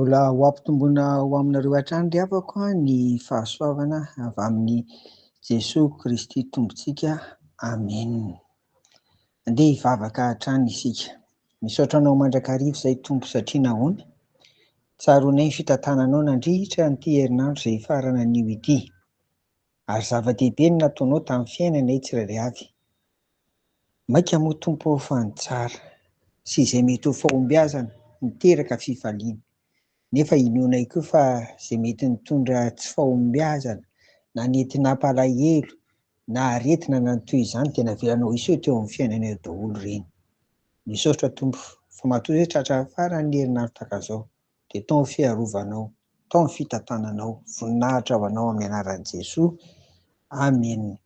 Mbola ho ampitomboina ho aminareo hatrany ry havako ny fahasoavana avy amin'ny Jesosy Kristy Tompontsika. Amen. Andeha hivavaka hatrany isika. Misaotra anao mandrakariva izay Tompo satria nahoana? Tsaronay ny fitantananao nandritra n'ity herinandro izay farana anio ity. Ary zava-dehibe no nataonao tamin'ny fiainanay tsirairay avy. Maika moa Tompo fa ny tsara sy izay mety ho fahombiazana miteraka fifaliana. Nefa inoanay koa fa izay mety nitondra tsy fahombiazana na nety nampalahelo na aretina na toy izany dia navelanao iseho teo amin'ny fiainanay daholo ireny. Misaotra Tompo fa matoa hoe tratra farany herinandro tahaka izao dia tao ny fiarovanao, tao ny fitantananao, voninahitra ho anao amin'ny anaran'i Jesosy. Amen.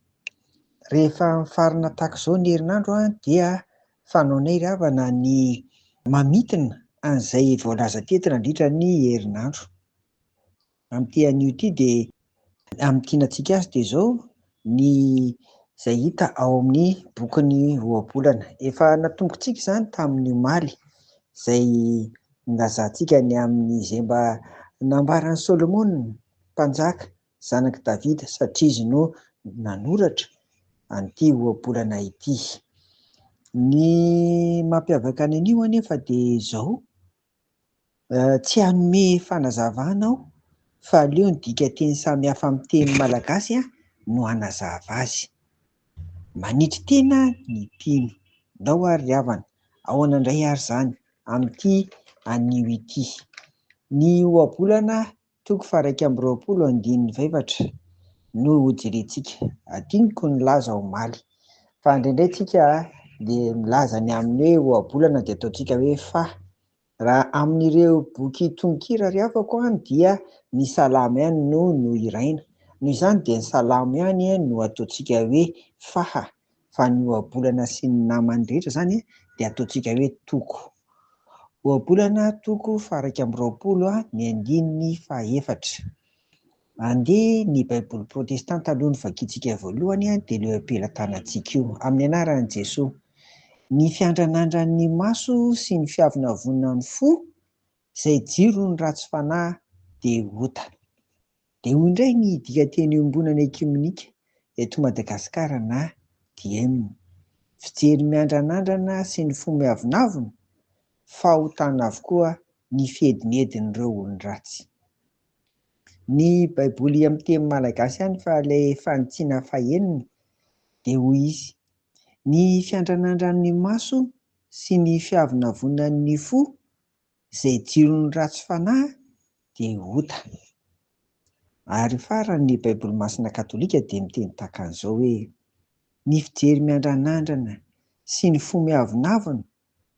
Rehefa farana tahaka izao ny herinandro dia fanaonay ry havana ny mamitina an'izay voalaza teto nandritra ny herinandro. Amin'ity anio ity dia amin'ny tianantsika azy dia izao ny izay hita ao amin'ny bokin'ny ohabolana. Efa natombontsika izany tamin'ny omaly izay nolazantsika ny amin'izay mba nambaran'i Solomonina mpanjaka, zanak'i Davida, satria izy no nanoratra an'ity ohabolana ity. Ny mampiavaka ny anio anefa dia izao, tsy hanome fanazavana aho fa aleo ny dikateny samihafa amin'ny teny malagasy no hanazava azy. Manitry tena ny mpino. Ndao ary ry havana, ahoana indray ary izany amin'ity anio ity. Ny ohabolana 1:20 no hojerentsika. Adiniko ny laza omaly fa indraindray tsika dia milaza ny amin'ny hoe ohabolana dia ataontsika hoe faha. Raha amin'ireo boky tononkira ry havako dia ny salamo ihany no iraina. Noho izany dia ny salamo ihany no ataontsika hoe faha, fa ny ohabolana sy ny namany rehetra izany dia ataontsika hoe toko. Ohabolana 1:20 Andeha ny Baiboly Protestanta aloha ny vakiantsika voalohany dia ilay ampelantanantsika io amin'ny anaran'i Jesosy. Ny fiandranandran'ny maso sy ny fiavonavonana ny fo izay jiro ny ratsy fanahy dia ota. Dia hoy indray ny dikateny iombonana ekumenika eto Madagasikara na DM. Fijery miandranandrana sy ny fo miavonavona, fahotana avokoa ny fihedinedin'ireo olon-dratsy. Ny Baiboly amin'ny teny malagasy ihany fa ilay fanitsiana fahenina dia hoy izy: ny fiandranandran'ny maso sy ny fiavonavonan'ny fo izay jiron'ny ratsy fanahy dia ota. Ary farany ny Baiboly masina katolika dia miteny tahaka an'izao hoe: ny fijery miandranandrana sy ny fo miavonavona,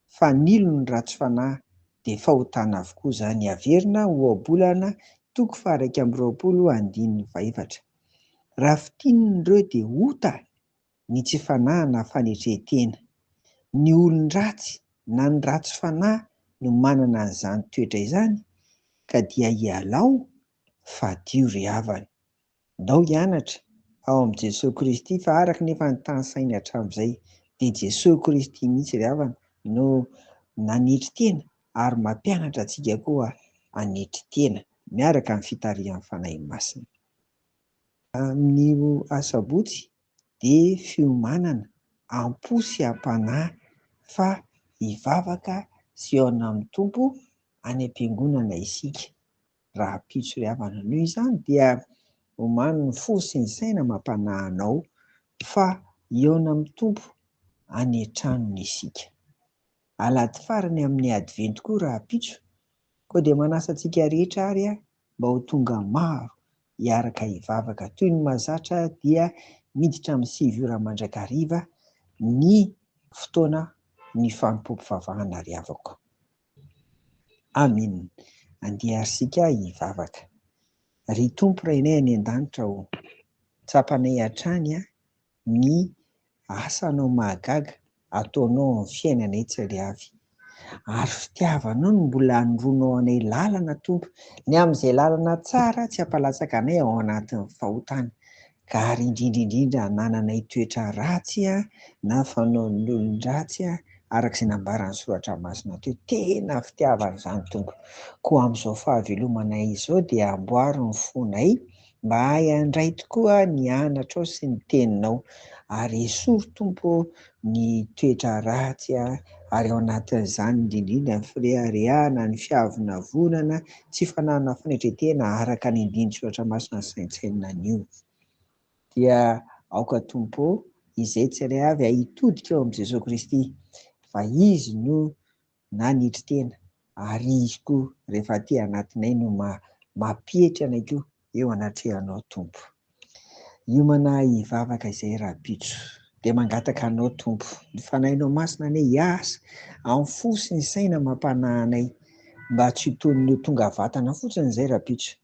fanilo ny ratsy fanahy dia fahotana avokoa izany. Averina ohabolana 1:20. Raha fitininy ireo dia ota ny tsy fanahy na fanetretena. Ny olon-dratsy na ny ratsy fanahy no manana an'izany toetra izany ka dia hialao fadio ry havana. Ndao hianatra ao amin'i Jesosy Kristy fa araka nefa ny tany saina hatramin'izay dia Jesosy Kristy mihitsy ry havana no nanetry tena ary mampianatra antsika koa hanetry tena miaraka amin'ny fitarihan'ny fanahy masina. Amin'ny asabotsy dia fiomanana am-po sy am-panahy fa hivavaka sy eo amin'ny Tompo any am-piangonana isika. Raha pitso ry havana, noho izany dia omany ny fo sy ny saina mampanahy anao fa eo amin'ny Tompo any an-tranony isika. Alahady farany amin'ny adventy koa raha pitso, koa dia manasa antsika rehetra ary mba ho tonga maro hiaraka hivavaka. Toy ny mahazatra dia miditra amin'ny 7 mandrakariva ny fotoana ny fanompoam-pivavahana ry havako. Amen. Andeha ary isika hivavaka. Ry Tompo Rainay any an-danitra ho tsapanay hatrany ny asanao mahagaga ataonao amin'ny fiainanay tsirairay avy. Ary fitiavanao no mbola anoronao anay lalana Tompo, ny amin'izay lalana tsara tsy hampalatsaka anay ao anatin'ny fahotana. Ka ary indrindra hanananay toetra ratsy na fanao ny olon-dratsy Arak'izay nambaran'ny soratra masina teo, tena fitiavana izany tompo. Koa amin'izao fahavelomana izao dia amboary ny fonay mba hay handray tokoa ny anatrao sy ny teninao, ary esory tompo ny toetra ratsy ary ao anatin'izany indrindrindra ny firehariahana, ny fiavonavonana, tsy fananana fanetretena araka ny andininy soratra masina sy saintsainina anio. Dia aoka tompo izay tsiray avy hitodika eo amin'i Jesoay Kristy, fa izy no nanitry tena ary izy koa rehefa aty anatinay no mampihety anay koa eo anatrehanao tompo. Hiomana hivavaka izay rabitso dia mangataka anao tompo, ny fanahinao masina anie hiasa amin'ny fo sy ny saina mampanahy anay, mba tsy toy ny tonga vatana fotsiny izay rabitso,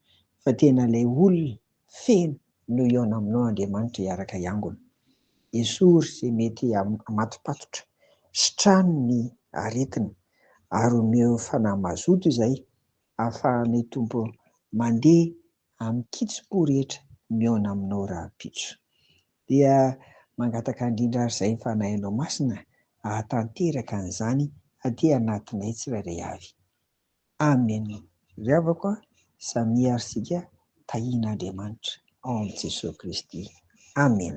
fa tena ilay olona feno no iaona aminao Andriamanitra hiaraka hiangona. Esory izay mety hamatopatotra, sitrano ny aretina ary omeo fanahy mazoto izay ahafahanay tompo mandeha amin'ny kitsim-po rehetra miaona aminao rabitso. Dia mangataka indrindra ary izay ny fanahinao masina ahatanteraka an'izany aty anatinay tsirairay avy. Amen. Ry havako samy miarisika tahian'Andriamanitra ao amin'i Jesoay Kristy. Amen.